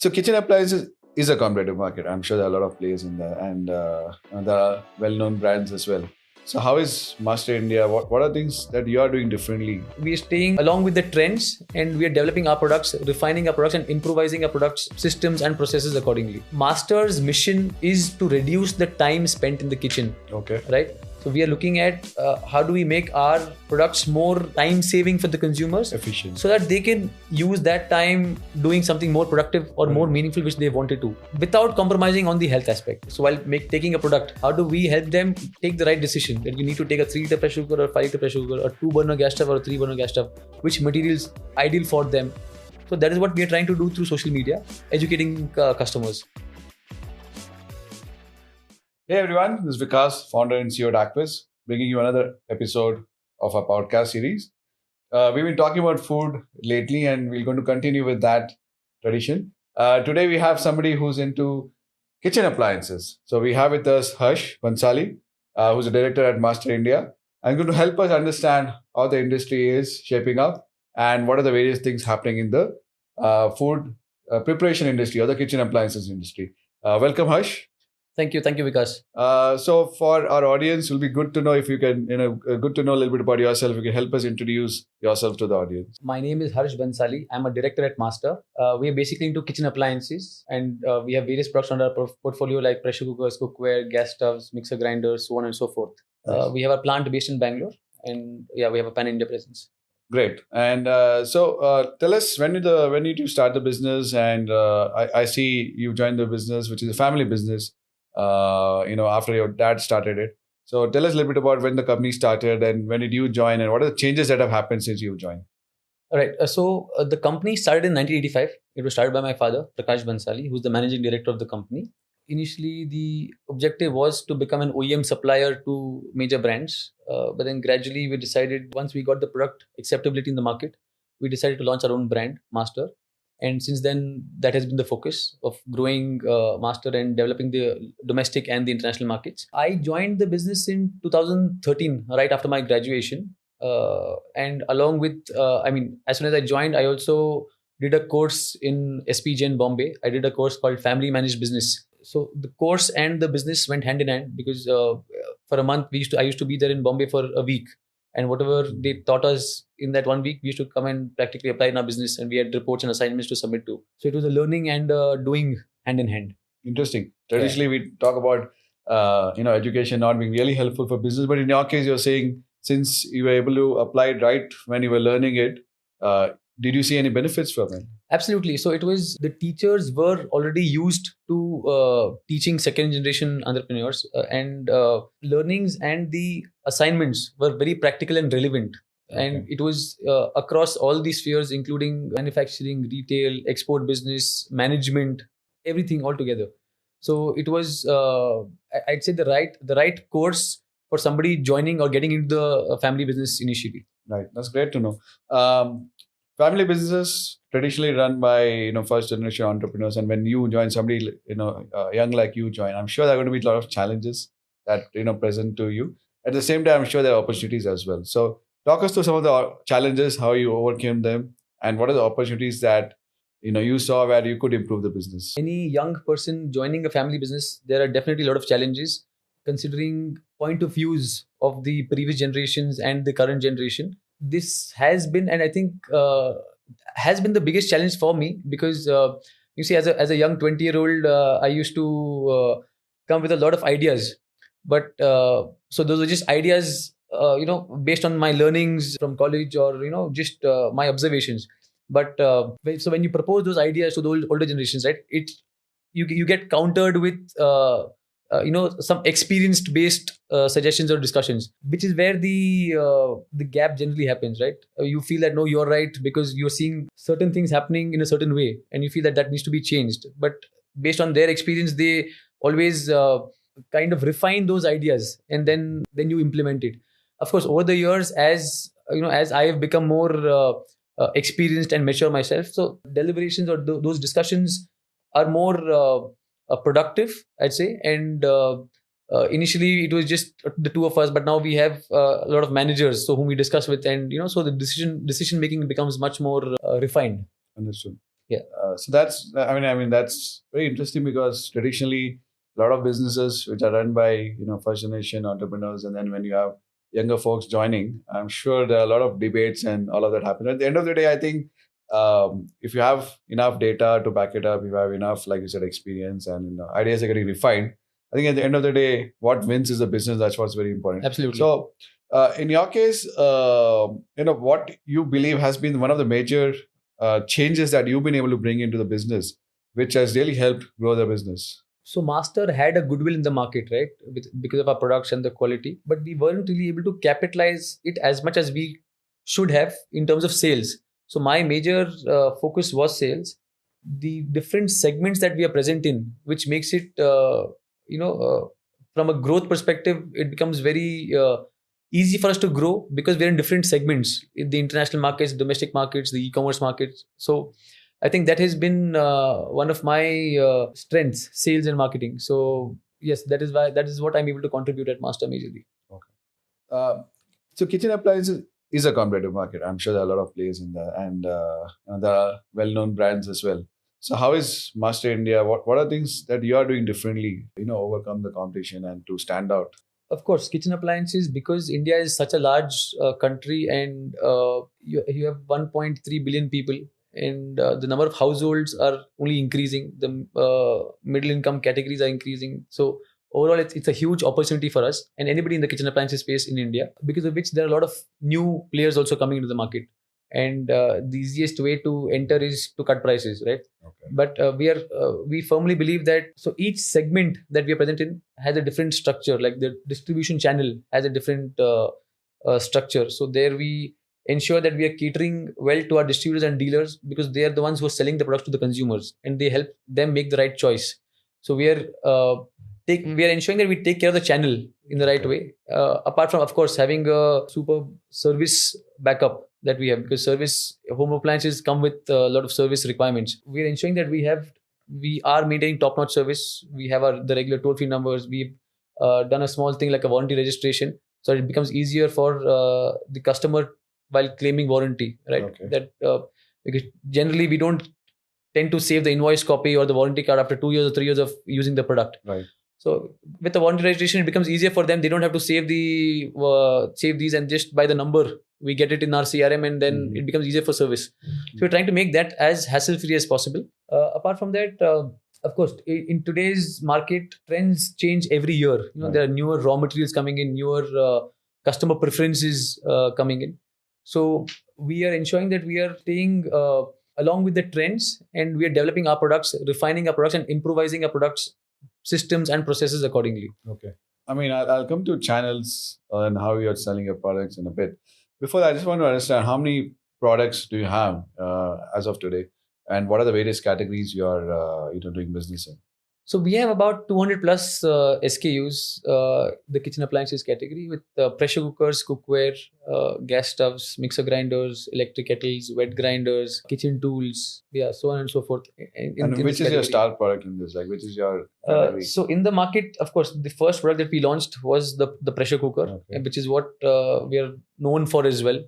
So kitchen appliances is a competitive market. I'm sure there are a lot of players in there, and there are well-known brands as well. So how is Master India? What are things that you are doing differently? We are staying along with the trends, and we are developing our products, refining our products, and improvising our products, systems, and processes accordingly. Master's mission is to reduce the time spent in the kitchen. Okay. Right? So we are looking at how do we make our products more time saving for the consumers, Efficient. so that they can use that time doing something more productive or more meaningful which they wanted to, without compromising on the health aspect. So while taking a product, how do we help them take the right decision, that you need to take a 3-liter pressure cooker or 5-liter pressure cooker, or 2-burner gas stove or a 3-burner gas stove, which materials ideal for them. So that is what we are trying to do through social media, educating customers. Hey everyone, this is Vikas, founder and CEO at Appliance, bringing you another episode of our podcast series. We've been talking about food lately, and we're going to continue with that tradition. Today we have somebody who's into kitchen appliances. So we have with us Harsh Bhansali, who's a director at Master India, and going to help us understand how the industry is shaping up and what are the various things happening in the food preparation industry or the kitchen appliances industry. Welcome, Harsh. Thank you, Vikas. So for our audience, it will be good to know if you can, good to know a little bit about yourself. You can help us introduce yourself to the audience. My name is Harsh Bhansali. I'm a director at Master. We are basically into kitchen appliances, and we have various products under our portfolio like pressure cookers, cookware, gas stoves, mixer grinders, so on and so forth. Nice. We have a plant based in Bangalore, and we have a pan-India presence. Great. And so tell us, when did you start the business? And I see you joined the business, which is a family business. After your dad started it. So tell us a little bit about when the company started and when did you join and what are the changes that have happened since you joined? All right. So the company started in 1985. It was started by my father, Prakash Bhansali, who's the managing director of the company. Initially, the objective was to become an OEM supplier to major brands. But then gradually we decided, once we got the product acceptability in the market, we decided to launch our own brand, Master. And since then, that has been the focus of growing Master and developing the domestic and the international markets. I joined the business in 2013, right after my graduation. And along with, as soon as I joined, I also did a course in SPJ in Bombay. I did a course called Family Managed Business. So the course and the business went hand in hand, because for a month, I used to be there in Bombay for a week. And whatever they taught us in that 1 week, we used to come and practically apply in our business, and we had reports and assignments to submit to. So it was a learning and doing hand in hand. Interesting. Traditionally, we talk about education not being really helpful for business, but in your case, you're saying since you were able to apply it right when you were learning it, did you see any benefits from it? Absolutely. So it was, the teachers were already used to teaching second generation entrepreneurs, and learnings and the assignments were very practical and relevant. Okay. And it was across all these spheres, including manufacturing, retail, export business, management, everything all together. So it was, I'd say, the right course for somebody joining or getting into the family business initially. Right. That's great to know. Family businesses traditionally run by first generation entrepreneurs, and when you join somebody young like you join, I'm sure there are going to be a lot of challenges that present to you. At the same time, I'm sure there are opportunities as well. So talk us through some of the challenges, how you overcame them, and what are the opportunities that you saw where you could improve the business. Any young person joining a family business, there are definitely a lot of challenges, considering point of views of the previous generations and the current generation. This has been, and I think has been the biggest challenge for me, because you see, as a young 20-year-old, I used to come with a lot of ideas, but so those were just ideas, based on my learnings from college, or just my observations. But so when you propose those ideas to the older generations, right, you get countered with some experienced based suggestions or discussions, which is where the gap generally happens, right? You feel that no, you're right, because you're seeing certain things happening in a certain way, and you feel that needs to be changed. But based on their experience, they always kind of refine those ideas, and then you implement it. Of course, over the years, as I have become more experienced and mature myself, so deliberations or those discussions are more productive, I'd say. And initially it was just the two of us, but now we have a lot of managers, so whom we discuss with, and so the decision making becomes much more refined. Understood. Yeah. So that's, I mean, that's very interesting because traditionally, a lot of businesses which are run by first generation entrepreneurs, and then when you have younger folks joining, I'm sure there are a lot of debates and all of that happen. At the end of the day, I think if you have enough data to back it up, you have enough, like you said, experience, and ideas are getting refined. I think at the end of the day, what wins is the business. That's what's very important. Absolutely. So, in your case, what you believe has been one of the major changes that you've been able to bring into the business, which has really helped grow the business? So Master had a goodwill in the market, right? Because of our products and the quality, but we weren't really able to capitalize it as much as we should have in terms of sales. So my major focus was sales. The different segments that we are present in, which makes it, from a growth perspective, it becomes very easy for us to grow because we're in different segments in the international markets, domestic markets, the e-commerce markets. So I think that has been one of my strengths, sales and marketing. So yes, that is what I'm able to contribute at Master majorly. Okay. So kitchen appliances is a competitive market. I'm sure there are a lot of players in there, and there are well-known brands as well. So how is Master India? What are things that you are doing differently, overcome the competition and to stand out? Of course, kitchen appliances, because India is such a large country, and you have 1.3 billion people, and the number of households are only increasing. The middle income categories are increasing. So overall, it's a huge opportunity for us and anybody in the kitchen appliances space in India, because of which there are a lot of new players also coming into the market. And the easiest way to enter is to cut prices, right? Okay. But we firmly believe that, so each segment that we are present in has a different structure. Like the distribution channel has a different structure. So there we ensure that we are catering well to our distributors and dealers, because they are the ones who are selling the products to the consumers, and they help them make the right choice. So we are ensuring that we take care of the channel in the right way. Apart from, of course, having a super service backup that we have, because service home appliances come with a lot of service requirements. We are ensuring that we are maintaining top-notch service. We have the regular toll-free numbers. We've done a small thing like a warranty registration, so it becomes easier for the customer while claiming warranty, right? Okay. That because generally we don't tend to save the invoice copy or the warranty card after 2 years or 3 years of using the product. Right. So with the warranty registration, it becomes easier for them. They don't have to save these, and just by the number we get it in our CRM, and then it becomes easier for service. So we're trying to make that as hassle-free as possible. Apart from that, of course, in today's market, trends change every year. Right. There are newer raw materials coming in, newer customer preferences coming in. So we are ensuring that we are staying along with the trends, and we are developing our products, refining our products, and improvising our products, systems and processes accordingly. Okay. I mean, I'll come to channels and how you're selling your products in a bit. Before that, I just want to understand how many products do you have as of today, and what are the various categories you are doing business in? So we have about 200 plus SKUs, the kitchen appliances category, with pressure cookers, cookware, gas stoves, mixer grinders, electric kettles, wet grinders, kitchen tools, so on and so forth. And which is your star product in this? Like, which is your category? So in the market, of course, the first product that we launched was the pressure cooker, which is what we are known for as well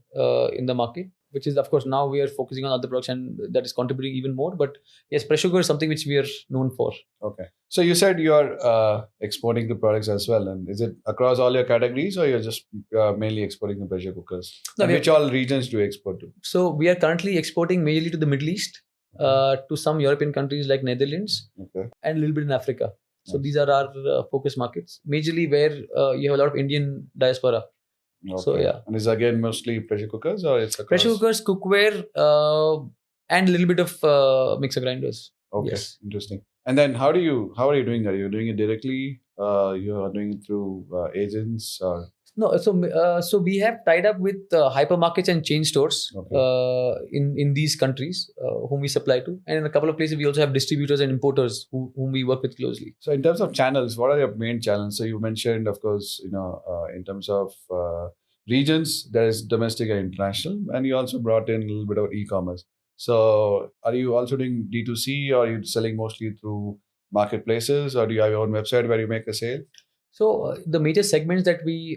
in the market. Which is, of course, now we are focusing on other products, and that is contributing even more. But yes, pressure cooker is something which we are known for. Okay. So you said you are exporting the products as well. And is it across all your categories, or you're just mainly exporting the pressure cookers? No, which all regions do you export to? So we are currently exporting mainly to the Middle East, to some European countries like Netherlands, and a little bit in Africa. So these are our focus markets, majorly where you have a lot of Indian diaspora. Okay. So yeah, and is again mostly pressure cookers, or it's across? Pressure cookers, cookware, and a little bit of mixer grinders. Okay, yes. Interesting. And then how are you doing that? Are you doing it directly? You are doing it through agents, or? No, so we have tied up with hypermarkets and chain stores in these countries whom we supply to, and in a couple of places we also have distributors and importers whom we work with closely. So in terms of channels, what are your main channels? So you mentioned, of course, in terms of regions, there is domestic and international, and you also brought in a little bit of e-commerce. So are you also doing D2C, or are you selling mostly through marketplaces, or do you have your own website where you make a sale? So the major segments that we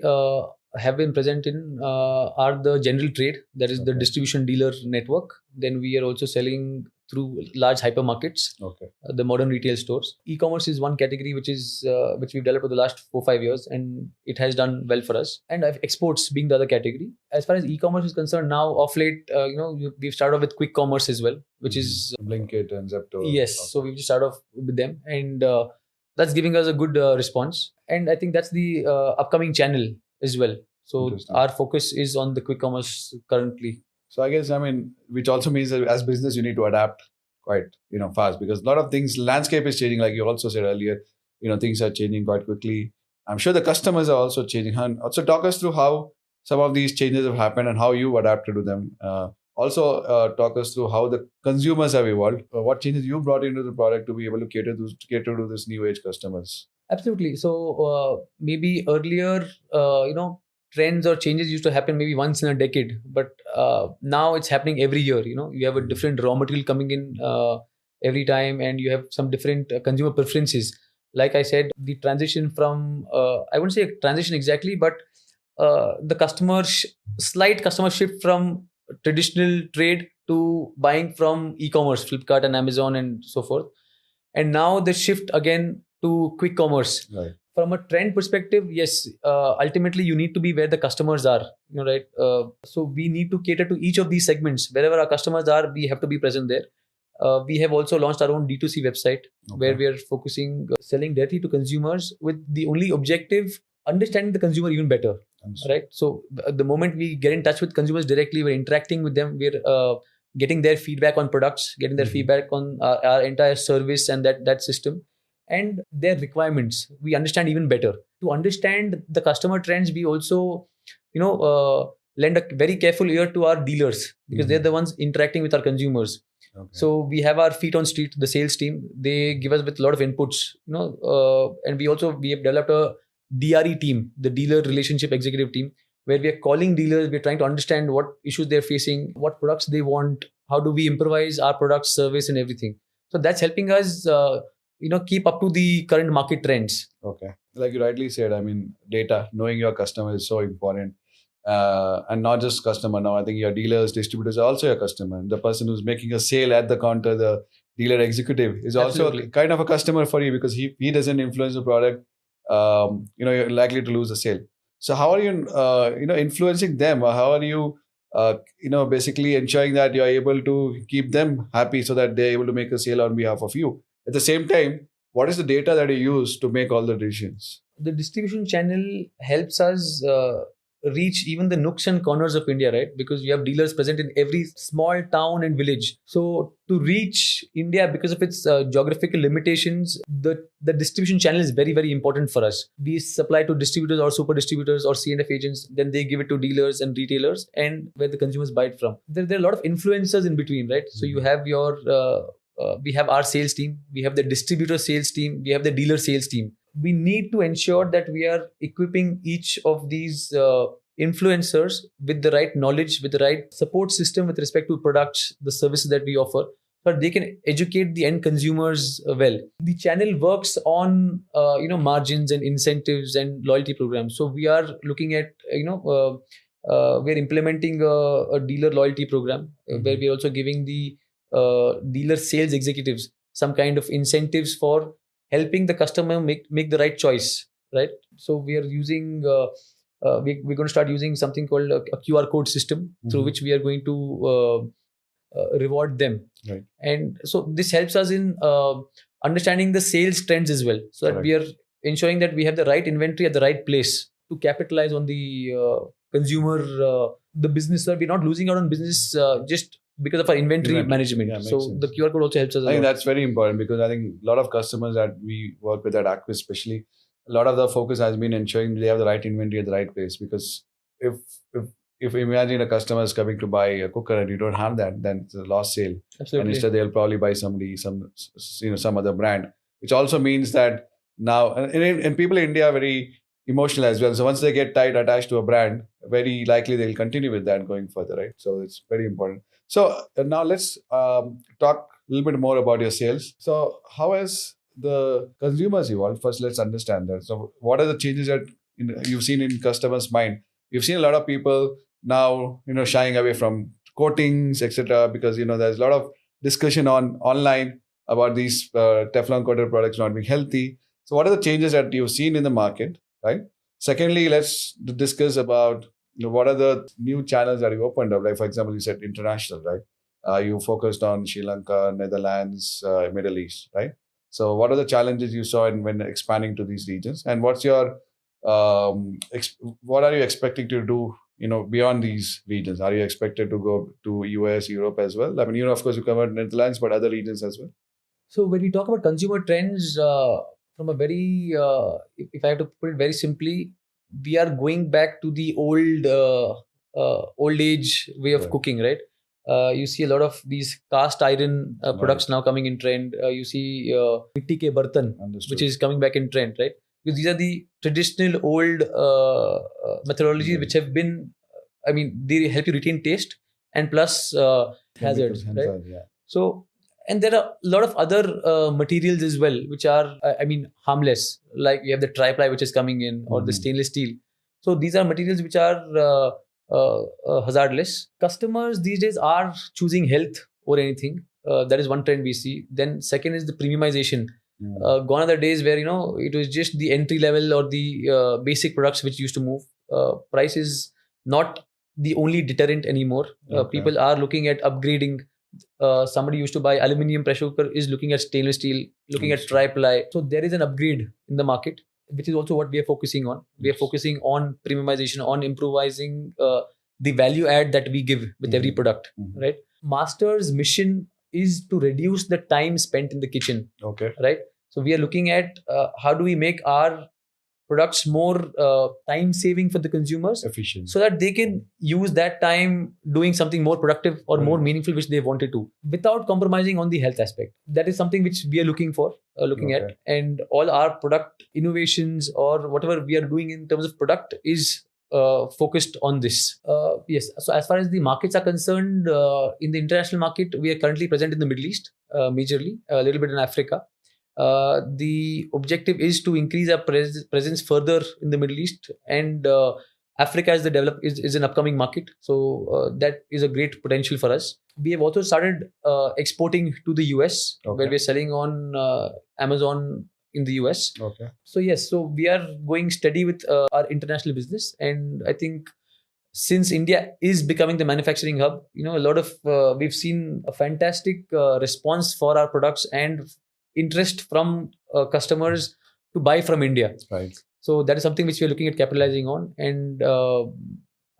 have been present in are the general trade, that is the distribution dealer network. Then we are also selling through large hypermarkets, Okay. the modern retail stores. E-commerce is one category which we've developed over the last 4-5 years, and it has done well for us. And exports being the other category. As far as e-commerce is concerned, now of late, we've started off with quick commerce as well, which is Blinkit and Zepto. yes. Okay. So we've just started off with them, and that's giving us a good response. And I think that's the upcoming channel as well. So Interesting. our focus is on the quick commerce currently. So I guess, which also means that as business, you need to adapt quite, fast, because a lot of things, landscape is changing. Like you also said earlier, things are changing quite quickly. I'm sure the customers are also changing. And also talk us through how some of these changes have happened and how you adapted to them. Also talk us through how the consumers have evolved. What changes you brought into the product to be able to cater to this new age customers. Absolutely. So maybe earlier, trends or changes used to happen maybe once in a decade, but now it's happening every year. You have a different raw material coming in every time, and you have some different consumer preferences. Like I said, the transition from I wouldn't say a transition exactly, but the slight customer shift from traditional trade to buying from e-commerce, Flipkart and Amazon and so forth. And now the shift again to quick commerce. Right. From a trend perspective, yes, ultimately you need to be where the customers are, right? So we need to cater to each of these segments. Wherever our customers are, we have to be present there. We have also launched our own D2C website, where we are focusing selling directly to consumers with the only objective understanding the consumer even better, right? So the moment we get in touch with consumers directly, we're interacting with them, we're getting their feedback on products, getting their feedback on our entire service and that system, and their requirements we understand even better. To understand the customer trends, we also lend a very careful ear to our dealers, because they're the ones interacting with our consumers. Okay. So we have our feet on street, the sales team. They give us with a lot of inputs, and we have developed a DRE team, the dealer relationship executive team, where we are calling dealers. We're trying to understand what issues they're facing, what products they want, how do we improvise our product, service, and everything. So that's helping us, keep up to the current market trends. Okay. Like you rightly said, data, knowing your customer is so important. And not just customer now. I think your dealers, distributors are also your customer. The person who's making a sale at the counter, the dealer executive, is also kind of a customer for you, because he doesn't influence the product. You're likely to lose the sale. So how are you, influencing them? Or how are you, basically ensuring that you're able to keep them happy so that they're able to make a sale on behalf of you? At the same time, what is the data that you use to make all the decisions? The distribution channel helps us reach even the nooks and corners of India, right? Because you have dealers present in every small town and village. So to reach India, because of its geographical limitations, the distribution channel is very, very important for us. We supply to distributors or super distributors or C&F agents, then they give it to dealers and retailers, and where the consumers buy it from. There are a lot of influencers in between, right? So you have we have our sales team, we have the distributor sales team, we have the dealer sales team. We need to ensure that we are equipping each of these influencers with the right knowledge, with the right support system with respect to products, the services that we offer, so that they can educate the end consumers well. The channel works on margins and incentives and loyalty programs. So we are looking at we're implementing a dealer loyalty program, where we're also giving the dealer sales executives some kind of incentives for helping the customer make the right choice, right? So we are using we're going to start using something called a QR code system, through which we are going to reward them, right? And so this helps us in understanding the sales trends as well, so that we are ensuring that we have the right inventory at the right place to capitalize on the consumer, the business. So we're not losing out on business just because of our inventory management. Yeah, so sense. The QR code also helps us. I think that's very important, because I think a lot of customers that we work with at Acquis, especially, a lot of the focus has been ensuring they have the right inventory at the right place. Because if imagine a customer is coming to buy a cooker and you don't have that, then it's a lost sale. Absolutely. And instead they'll probably buy some other brand, which also means that now, and people in India are very emotional as well. So once they get attached to a brand, very likely they'll continue with that going further, right? So it's very important. So now let's talk a little bit more about your sales. So how has the consumers evolved? First, let's understand that. So what are the changes that you've seen in customers' mind? You've seen a lot of people now, shying away from coatings, etc., because there's a lot of discussion on online about these Teflon coated products not being healthy. So, what are the changes that you've seen in the market, right? Secondly, let's discuss about what are the new channels that you opened up. Like, for example, you said international, right? You focused on Sri Lanka, Netherlands, Middle East, right? So, what are the challenges you saw when expanding to these regions, and what are you expecting to do? Beyond these regions, are you expected to go to US, Europe as well? I mean, of course, you covered Netherlands, but other regions as well. So when we talk about consumer trends, from a very, if I have to put it very simply, we are going back to the old age way of Right. cooking, right? You see a lot of these cast iron products Right. now coming in trend. You see mitti ke bartan, Understood. which is coming back in trend, right? Because these are the traditional old methodologies Right. which have been, I mean, they help you retain taste and plus hazards, Chemicals, right? yeah. So, and there are a lot of other materials as well, which are, I mean, harmless. Like you have the tri-ply, which is coming in, or the Mhm. stainless steel. So these are materials which are hazardless. Customers these days are choosing health over anything. That is one trend we see. Then second is the premiumization. Gone are the days where it was just the entry level or the basic products which used to move. Price is not the only deterrent anymore. Okay. People are looking at upgrading. Somebody used to buy aluminium pressure cooker is looking at stainless steel, looking at Understood. tri-ply. So there is an upgrade in the market, which is also what we are focusing on. We are Yes. focusing on premiumization, on improvising the value add that we give with every Mhm. product, Mhm. right? Master's mission is to reduce the time spent in the kitchen, Okay. right? So we are looking at how do we make our products more time saving for the consumers, Efficient. so that they can use that time doing something more productive or more Right. meaningful which they wanted to, without compromising on the health aspect. That is something which we are looking Okay. at, and all our product innovations or whatever we are doing in terms of product is focused on this. Yes. So as far as the markets are concerned, in the international market, we are currently present in the Middle East, majorly, a little bit in Africa. The objective is to increase our presence further in the Middle East, and Africa is an upcoming market. So that is a great potential for us. We have also started exporting to the US, Okay. where we are selling on Amazon in the US. Okay. So yes, so we are going steady with our international business, and I think since India is becoming the manufacturing hub, a lot of we've seen a fantastic response for our products and interest from customers to buy from India. Right. So that is something which we are looking at capitalizing on, and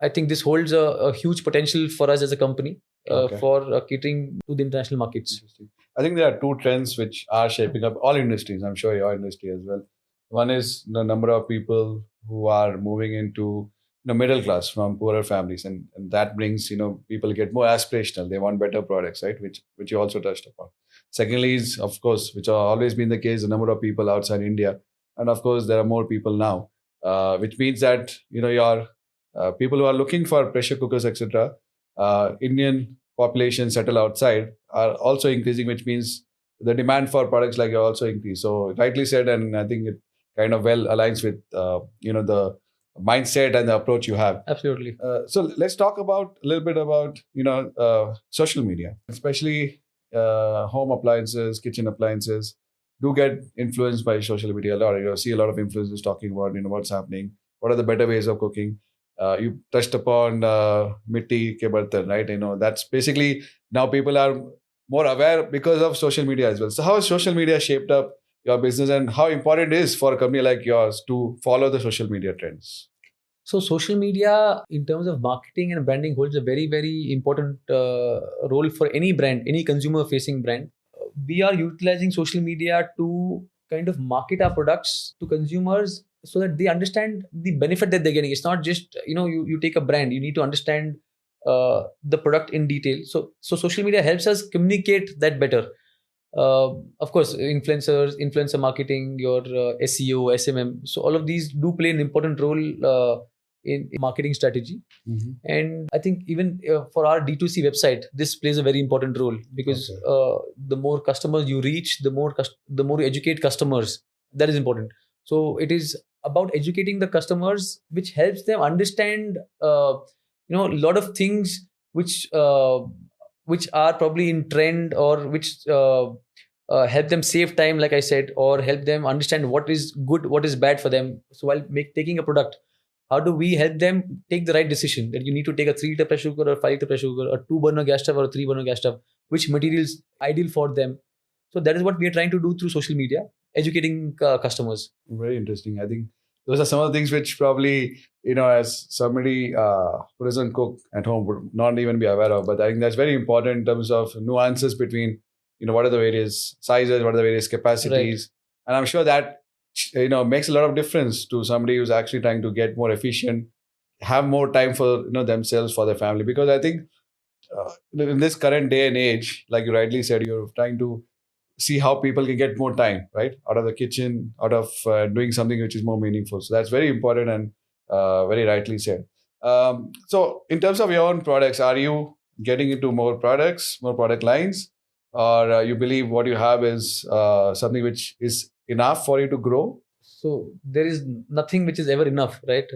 I think this holds a huge potential for us as a company Okay. for catering to the international markets. Interesting. I think there are two trends which are shaping up all industries. I'm sure your industry as well. One is the number of people who are moving into middle class from poorer families, and that brings people get more aspirational. They want better products, right? Which you also touched upon. Secondly, is of course, which have always been the case, the number of people outside India, and of course there are more people now, which means that your people who are looking for pressure cookers, etc. Indian population settle outside are also increasing, which means the demand for products like you also increase. So rightly said, and I think it kind of well aligns with the mindset and the approach you have. Absolutely. So let's talk about a little bit about social media, especially home appliances, kitchen appliances do get influenced by social media a lot. See a lot of influencers talking about what's happening, what are the better ways of cooking. You touched upon mitti ke bartan, right? That's basically now people are more aware because of social media as well. So how has social media shaped up your business, and how important it is for a company like yours to follow the social media trends? So social media, in terms of marketing and branding, holds a very, very important role for any brand, any consumer-facing brand. We are utilizing social media to kind of market our products to consumers so that they understand the benefit that they're getting. It's not just you take a brand, you need to understand the product in detail. So social media helps us communicate that better. Of course, influencer marketing, your SEO, SMM. So all of these do play an important role in marketing strategy. Mm-hmm. And I think even for our D2C website, this plays a very important role, because the more customers you reach, the more you educate customers. That is important. So it is about educating the customers, which helps them understand a lot of things which which are probably in trend, or which help them save time, like I said, or help them understand what is good, what is bad for them. So while taking a product, how do we help them take the right decision, that you need to take a 3-liter pressure cooker or 5-liter pressure cooker, a 2-burner gas stove or a 3-burner gas stove, which materials ideal for them. So that is what we are trying to do through social media, educating customers. Very interesting. I think those are some of the things which probably, as somebody who doesn't cook at home would not even be aware of. But I think that's very important in terms of nuances between, what are the various sizes, what are the various capacities. Right. And I'm sure that, makes a lot of difference to somebody who's actually trying to get more efficient, have more time for, themselves, for their family. Because I think in this current day and age, like you rightly said, you're trying to see how people can get more time, right, out of the kitchen, out of doing something which is more meaningful. So that's very important and very rightly said. So in terms of your own products, are you getting into more products, more product lines, or you believe what you have is something which is enough for you to grow? So there is nothing which is ever enough, right?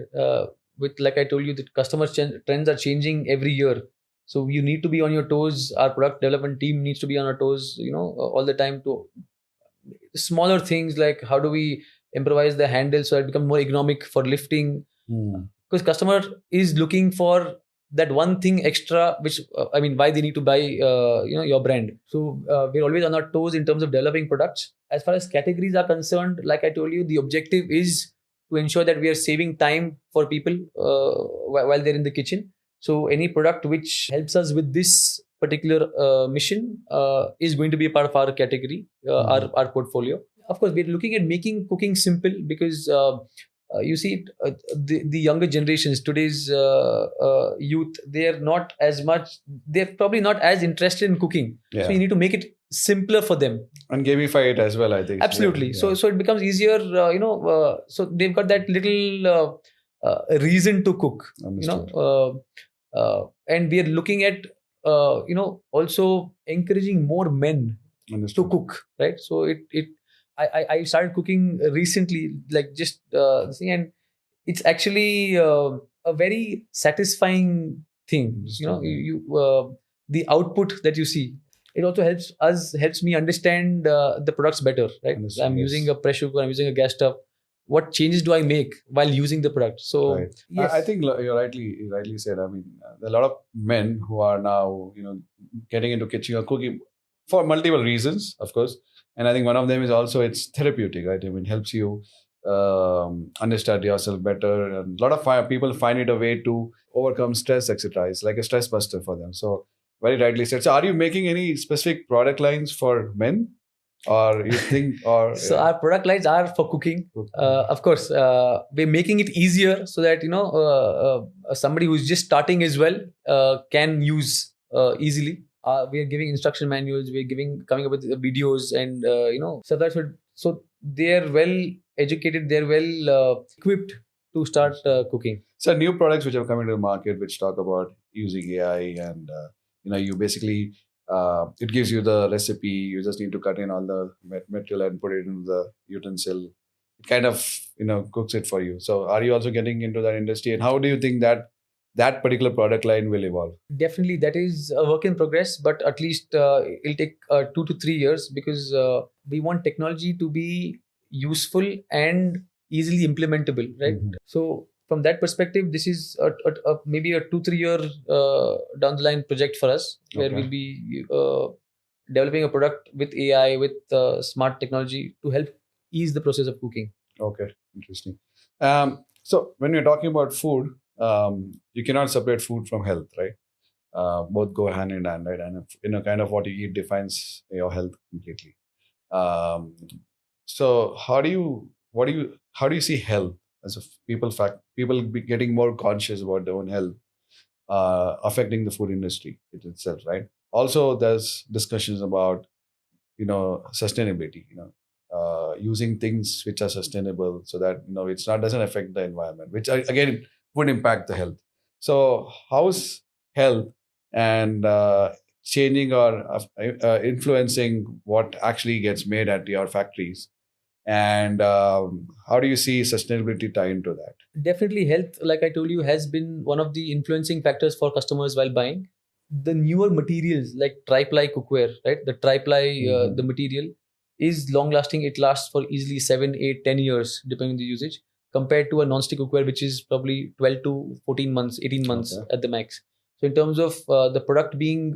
With, like I told you, that trends are changing every year. So you need to be on your toes. Our product development team needs to be on our toes, all the time, to smaller things like how do we improvise the handle so it becomes more ergonomic for lifting. Because customer is looking for that one thing extra, which why they need to buy your brand. So we're always on our toes in terms of developing products. As far as categories are concerned, like I told you, the objective is to ensure that we are saving time for people while they're in the kitchen. So any product which helps us with this particular mission is going to be a part of our category, our portfolio. Of course, we're looking at making cooking simple, because you see, the younger generations, today's youth, they're probably not as interested in cooking. Yeah. So you need to make it simpler for them and gamify it as well, I think. Absolutely. Yeah. So it becomes easier, so they've got that little reason to cook. Understood. And we are looking at also encouraging more men Understood. To cook, right? So I started cooking recently, like just and it's actually a very satisfying thing. You the output that you see, it also helps me understand the products better, right? Understood, I'm using a pressure cooker, I'm using a gas stove. What changes do I make while using the product? So right. Yes. I think you rightly said. I mean, there are a lot of men who are now getting into kitchen or cooking for multiple reasons, of course. And I think one of them is also it's therapeutic, right? I mean, it helps you understand yourself better. And a lot of people find it a way to overcome stress, etc. It's like a stress buster for them. So very rightly said. So are you making any specific product lines for men? Or you think, or so our product lines are for cooking. Of course, we're making it easier so that somebody who's just starting as well can use easily. We are giving instruction manuals. We're coming up with videos, and so that's what. So they're well educated. They're well equipped to start cooking. So new products which have come into the market, which talk about using AI, and you basically. It gives you the recipe. You just need to cut in all the material and put it into the utensil. It kind of cooks it for you. So are you also getting into that industry? And how do you think that particular product line will evolve? Definitely, that is a work in progress. But at least it'll take 2 to 3 years, because we want technology to be useful and easily implementable, right? Mm-hmm. So from that perspective, this is maybe a 2-3 year down the line project for us, where we'll be developing a product with AI, with smart technology to help ease the process of cooking. Okay, interesting. So when we're talking about food, you cannot separate food from health, right? Both go hand in hand, right? And kind of what you eat defines your health completely. So how do you see health as a people be getting more conscious about their own health, affecting the food industry itself, right? Also, there's discussions about sustainability, using things which are sustainable, so that it's not doesn't affect the environment, which again would impact the health. So how's health and changing or influencing what actually gets made at your factories? And how do you see sustainability tie into that? Definitely, health, like I told you, has been one of the influencing factors for customers while buying. the newer materials like tri-ply cookware, right? The tri-ply, the material is long lasting. It lasts for easily 7, 8, 10 years depending on the usage, compared to a non-stick cookware which is probably 12 to 14 months, 18 months at the max. So in terms of the product being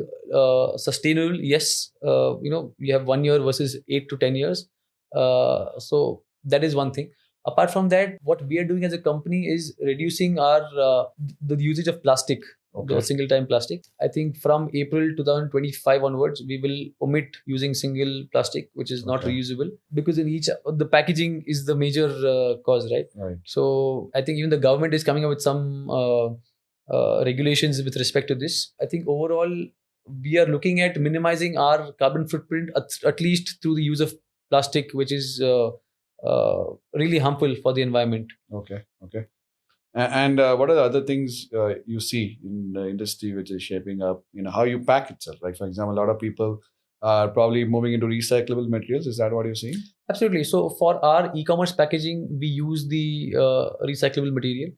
sustainable, yes, you have 1 year versus 8 to 10 years. So that is one thing. Apart from that, what we are doing as a company is reducing our the usage of plastic, the single time plastic. I think from April 2025 onwards, we will omit using single plastic, which is not reusable, because in each the packaging is the major cause, right? So I think even the government is coming up with some regulations with respect to this. I think overall we are looking at minimizing our carbon footprint at least through the use of plastic, which is really harmful for the environment. Okay. And what are the other things you see in the industry which is shaping up? How you pack itself. Like, for example, a lot of people are probably moving into recyclable materials. Is that what you're seeing? Absolutely. So for our e-commerce packaging, we use the recyclable material.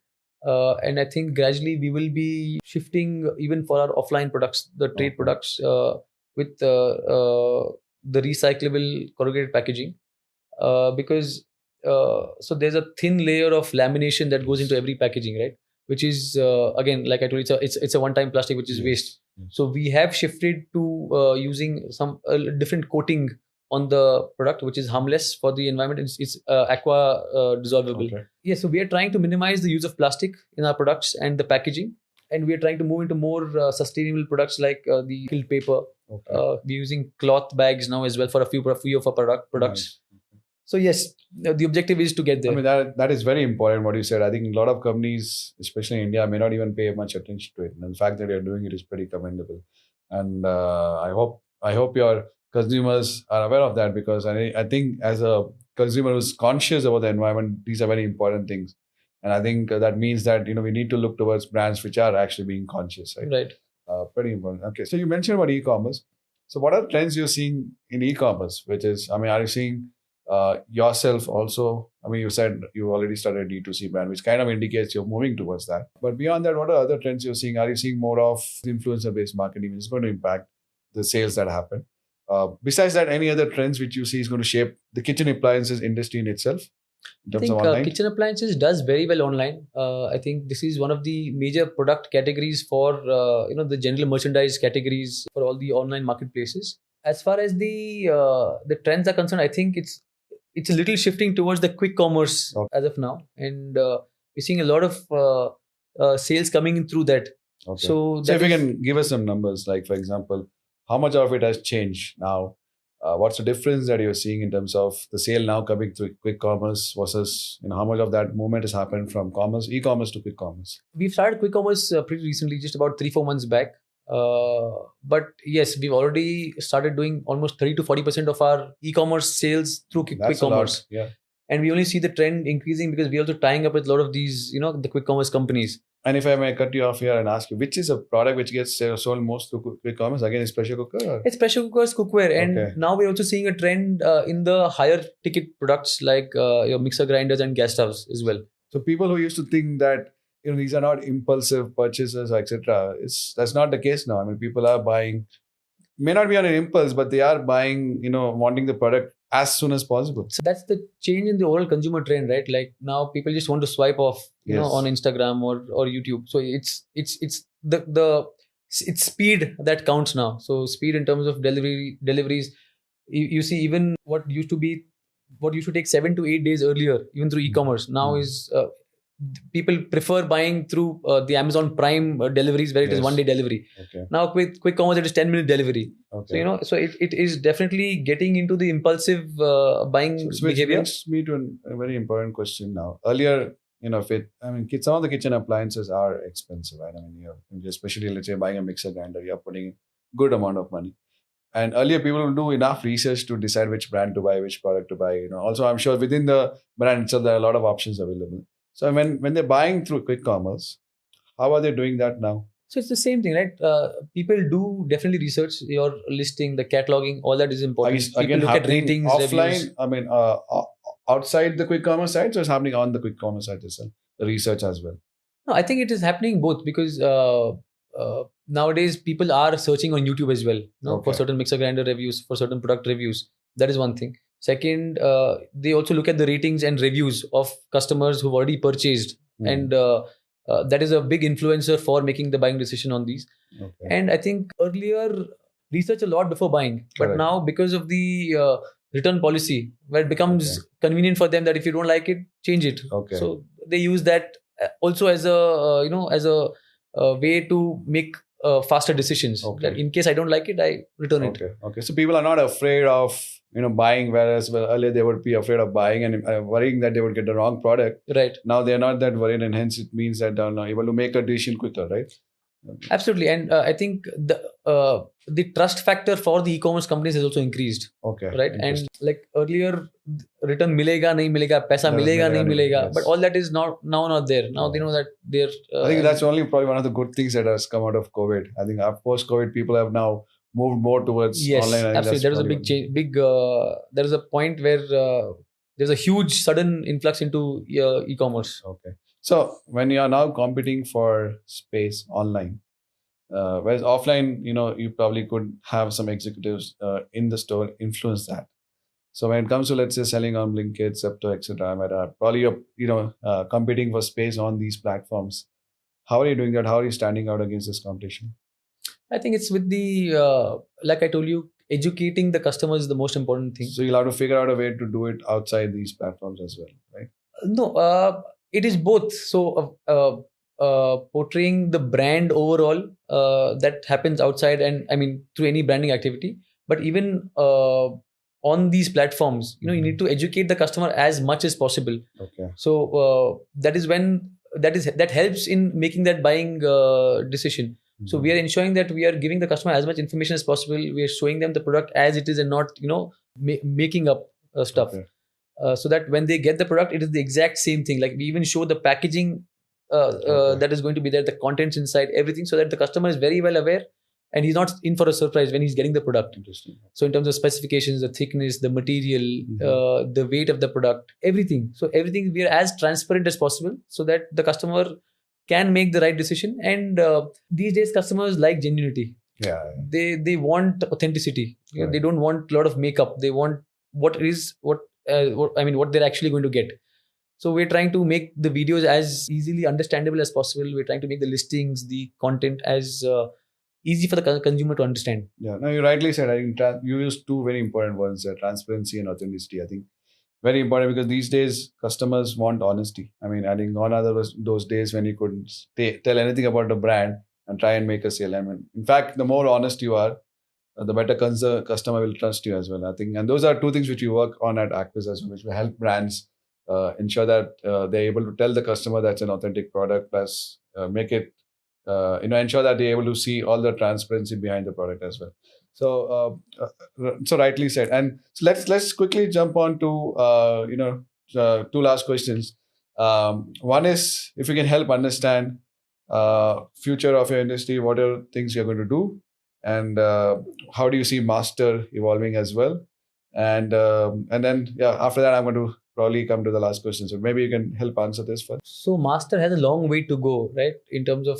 And I think gradually we will be shifting even for our offline products, the trade products, with the recyclable corrugated packaging. Because so there's a thin layer of lamination that goes into every packaging, right? Which is again, like I told you, it's a one-time plastic which is waste. So we have shifted to using some different coating on the product, which is harmless for the environment. It's aqua dissolvable. Yeah, so we are trying to minimize the use of plastic in our products and the packaging, and we are trying to move into more sustainable products like the filled paper. We're using cloth bags now as well for a few of our products. So yes, the objective is to get there. I mean, that is very important what you said. I think a lot of companies, especially in India, may not even pay much attention to it. And the fact that you're doing it is pretty commendable. And I hope your consumers are aware of that, because I think as a consumer who's conscious about the environment, these are very important things. And I think that means that we need to look towards brands which are actually being conscious, right? Right. Pretty important. Okay, so you mentioned about e-commerce. So what are the trends you're seeing in e-commerce? Which is, are you seeing yourself also? You said you already started a D2C brand, which kind of indicates you're moving towards that. But beyond that, what are other trends you're seeing? Are you seeing more of influencer-based marketing, which is going to impact the sales that happen? Besides that, any other trends which you see is going to shape the kitchen appliances industry in itself? I think kitchen appliances does very well online. I think this is one of the major product categories for the general merchandise categories for all the online marketplaces. As far as the trends are concerned, I think it's a little shifting towards the quick commerce as of now, and we're seeing a lot of sales coming in through that. So if you can give us some numbers, like for example, how much of it has changed now? What's the difference that you're seeing in terms of the sale now coming through quick commerce versus how much of that movement has happened from e-commerce to quick commerce? We've started quick commerce pretty recently, just about 3-4 months back. But yes, we've already started doing almost 30 to 40% of our e-commerce sales through quick commerce. Yeah. And we only see the trend increasing because we're also tying up with a lot of these, the quick commerce companies. And if I may cut you off here and ask you, which is a product which gets sold most through quick commerce? Again, is pressure cooker? Or? It's pressure cookers, cookware. And now we're also seeing a trend in the higher ticket products like your mixer grinders and gas stoves as well. So people who used to think that these are not impulsive purchases, etc., that's not the case now. People are buying, may not be on an impulse, but they are buying, wanting the product as soon as possible. So that's the change in the overall consumer trend, right? Like now people just want to swipe off, on Instagram or YouTube. So it's speed that counts now. So speed in terms of deliveries. You see, even what used to take 7 to 8 days earlier, even through e-commerce, now is people prefer buying through the Amazon Prime deliveries, where it is 1 day delivery. Now with quick commerce, it is 10-minute delivery. So it is definitely getting into the impulsive buying behavior. Which brings me to a very important question now. Earlier, some of the kitchen appliances are expensive, right? Especially let's say buying a mixer grinder, you're putting good amount of money. And earlier, people will do enough research to decide which brand to buy, which product to buy. Also, I'm sure within the brand itself, there are a lot of options available. So when they're buying through quick commerce, how are they doing that now? So it's the same thing, right? People do definitely research your listing, the cataloging, all that is important. Again, look at ratings, offline, reviews. Outside the quick commerce site, so it's happening on the quick commerce site itself, the research as well. No, I think it is happening both because nowadays people are searching on YouTube as well, for Okay. certain mixer grinder reviews, for certain product reviews. That is one thing. Second, they also look at the ratings and reviews of customers who've already purchased, Hmm. and that is a big influencer for making the buying decision on these. Okay. And I think earlier research a lot before buying, but Correct. now because of the return policy, where it becomes convenient for them that if you don't like it, change it. Okay. So they use that also as a as a way to make faster decisions. Okay. That in case I don't like it, I return it. Okay. Okay. So people are not afraid of buying, whereas earlier they would be afraid of buying and worrying that they would get the wrong product. Right. Now they are not that worried, and hence it means that they are now able to make a decision quicker, right? Absolutely, and I think the trust factor for the e-commerce companies has also increased. Okay. Right, and like earlier, return milega nahi milega, paisa milega nahi milega, yes. but all that is now not there. Now they know that they're. I think that's only probably one of the good things that has come out of COVID. I think post-COVID, people have now moved more towards online. I think Absolutely. There is a big change. There is a point where there's a huge sudden influx into e-commerce. Okay. So when you are now competing for space online, whereas offline, you probably could have some executives in the store influence that. So when it comes to, let's say, selling on Blinkit, Zepto, etc., probably you're competing for space on these platforms. How are you doing that? How are you standing out against this competition? I think it's with the like I told you, educating the customers is the most important thing. So you'll have to figure out a way to do it outside these platforms as well, right? No, it is both. So portraying the brand overall that happens outside, and I mean through any branding activity, but even on these platforms, you need to educate the customer as much as possible. Okay. So that is when that helps in making that buying decision. So we are ensuring that we are giving the customer as much information as possible. We are showing them the product as it is and not making up stuff. Okay. So that when they get the product, it is the exact same thing. Like we even show the packaging that is going to be there, the contents inside, everything, so that the customer is very well aware and he's not in for a surprise when he's getting the product. Interesting. So in terms of specifications, the thickness, the material, the weight of the product, everything. So everything we are as transparent as possible so that the customer can make the right decision. And these days customers like genuinity. Yeah. They want authenticity. Right. They don't want a lot of makeup. They want what they're actually going to get. So we're trying to make the videos as easily understandable as possible. We're trying to make the listings, the content as easy for the consumer to understand. Yeah, no, you rightly said. I think you used two very important words: transparency and authenticity. I think very important because these days customers want honesty. I mean, I think gone are those days when you couldn't tell anything about the brand and try and make a sale. I mean, in fact, the more honest you are, the better customer will trust you as well. I think, and those are two things which we work on at Acquis as well, which will help brands ensure that they're able to tell the customer that's an authentic product, plus make it, ensure that they're able to see all the transparency behind the product as well. So, so rightly said. And so let's quickly jump on to two last questions. One is if you can help understand future of your industry, what are things you're going to do, and how do you see Master evolving as well, and then after that I'm going to probably come to the last question. So maybe you can help answer this first. So Master has a long way to go, right, in terms of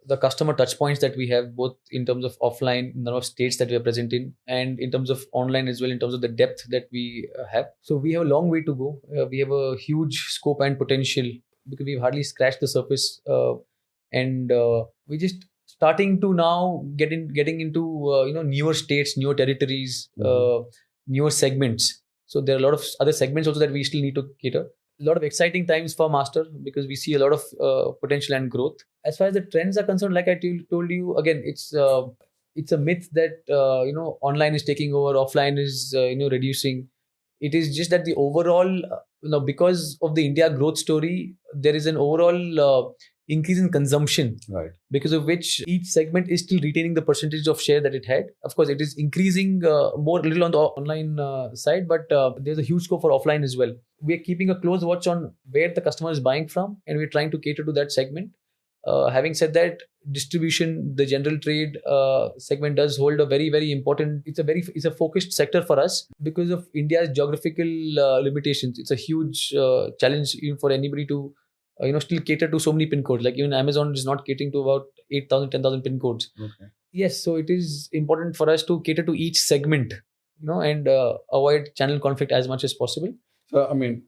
the customer touch points that we have, both in terms of offline, number of states that we are present in, and in terms of online as well, in terms of the depth that we have. So we have a long way to go. We have a huge scope and potential because we've hardly scratched the surface, and we just starting to now getting into newer states, newer territories, newer segments. So there are a lot of other segments also that we still need to cater. A lot of exciting times for Master because we see a lot of potential and growth. As far as the trends are concerned, like I told you again, it's a myth that online is taking over, offline is reducing. It is just that the overall because of the India growth story, there is an overall increase in consumption, right? Because of which each segment is still retaining the percentage of share that it had. Of course, it is increasing more a little on the online side, but there's a huge scope for offline as well. We are keeping a close watch on where the customer is buying from, and we're trying to cater to that segment. Having said that, distribution, the general trade segment does hold a very, very important. It's a focused sector for us because of India's geographical limitations. It's a huge challenge even for anybody to still cater to so many pin codes. Like even Amazon is not catering to about 8,000, 10,000 pin codes. Okay. Yes, so it is important for us to cater to each segment, and avoid channel conflict as much as possible. So, I mean,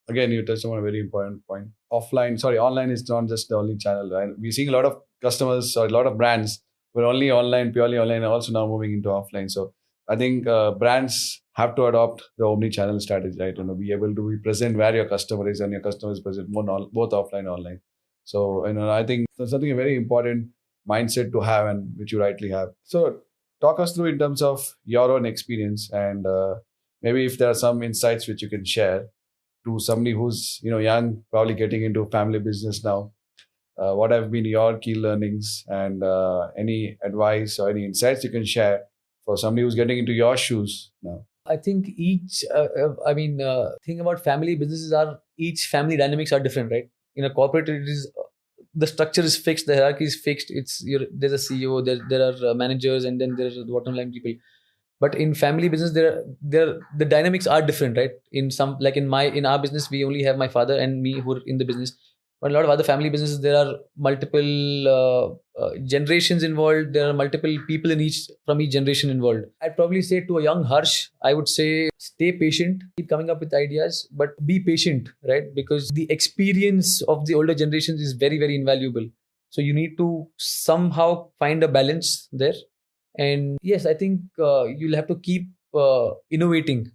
again, you touched on a very important point. Online is not just the only channel. Right? We're seeing a lot of customers or a lot of brands who are only online, purely online, and also now moving into offline. So, I think brands have to adopt the omni-channel strategy, right? Be able to be present where your customer is, and your customer is present both offline and online. So, I think that's something a very important mindset to have, and which you rightly have. So, talk us through in terms of your own experience, and maybe if there are some insights which you can share to somebody who's young, probably getting into family business now. What have been your key learnings, and any advice or any insights you can share for somebody who's getting into your shoes now? I think thing about family businesses are each family dynamics are different, right? In a corporate, it is the structure is fixed, the hierarchy is fixed. There's a CEO, there are managers, and then there are the bottom line people. But in family business, the dynamics are different, right? In some, like in our business, we only have my father and me who are in the business. But a lot of other family businesses, there are multiple generations involved. There are multiple people from each generation involved. I'd probably say to a young Harsh, I would say stay patient, keep coming up with ideas, but be patient, right? Because the experience of the older generations is very, very invaluable. So you need to somehow find a balance there. And yes, I think you'll have to keep innovating,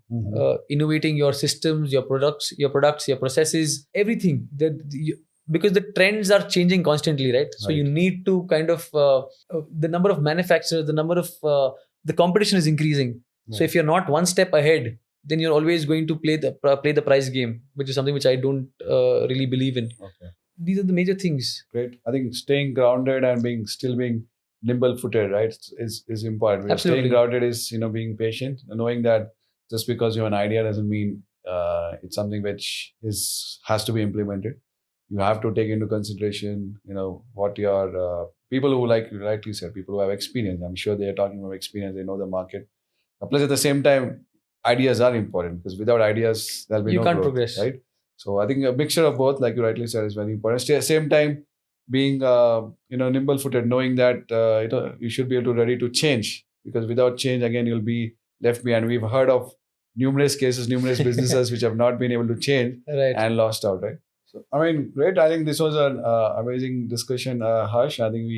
innovating your systems, your products, your processes, everything. Because the trends are changing constantly, right? So you need to kind of the number of manufacturers, the competition is increasing. So if you're not one step ahead, then you're always going to play the price game, which is something which I don't really believe in. Okay. These are the major things. Great. I think staying grounded and still being nimble-footed, right, is important. Absolutely. Staying grounded is being patient, and knowing that just because you have an idea doesn't mean it's something which has to be implemented. You have to take into consideration, what your people who, like you rightly said, people who have experience. I'm sure they are talking about experience. They know the market. Plus, at the same time, ideas are important, because without ideas, there'll be You no can't growth, progress. right? So I think a mixture of both, like you rightly said, is very important. At the same time, being nimble-footed, knowing that you should be able to ready to change, because without change, again, you'll be left behind. We've heard of numerous cases, numerous businesses which have not been able to change Right. and lost out, right? So, I mean, great. I think this was an amazing discussion, Harsh. I think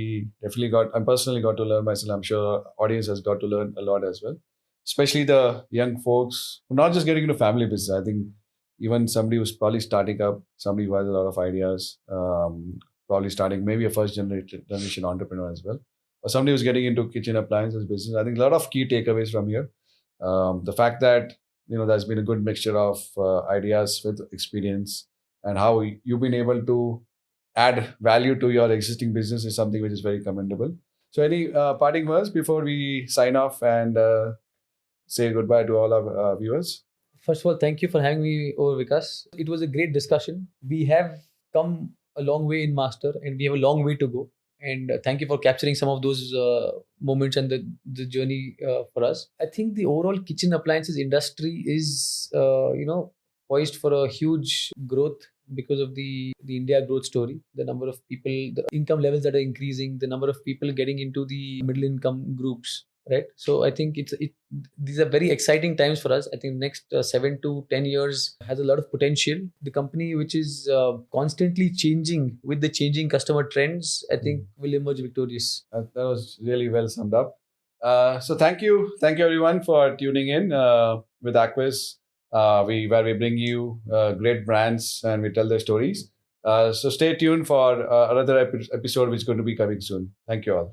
I personally got to learn myself. I'm sure audience has got to learn a lot as well, especially the young folks who are not just getting into family business. I think even somebody who's probably starting up, somebody who has a lot of ideas, probably starting maybe a first generation entrepreneur as well, or somebody who's getting into kitchen appliances business. I think a lot of key takeaways from here. The fact that there's been a good mixture of ideas with experience, and how you've been able to add value to your existing business is something which is very commendable. So, any parting words before we sign off and say goodbye to all our viewers? First of all, thank you for having me over, Vikas. It was a great discussion. We have come a long way in Master, and we have a long way to go. And thank you for capturing some of those moments and the journey for us. I think the overall kitchen appliances industry is, poised for a huge growth because of the India growth story. The number of people, the income levels that are increasing, the number of people getting into the middle income groups, right? So I think these are very exciting times for us. I think next 7 to 10 years has a lot of potential. The company, which is constantly changing with the changing customer trends, I think will emerge victorious. That was really well summed up. So thank you everyone for tuning in with Aquis, where we bring you great brands and we tell their stories. So stay tuned for another episode which is going to be coming soon. Thank you all.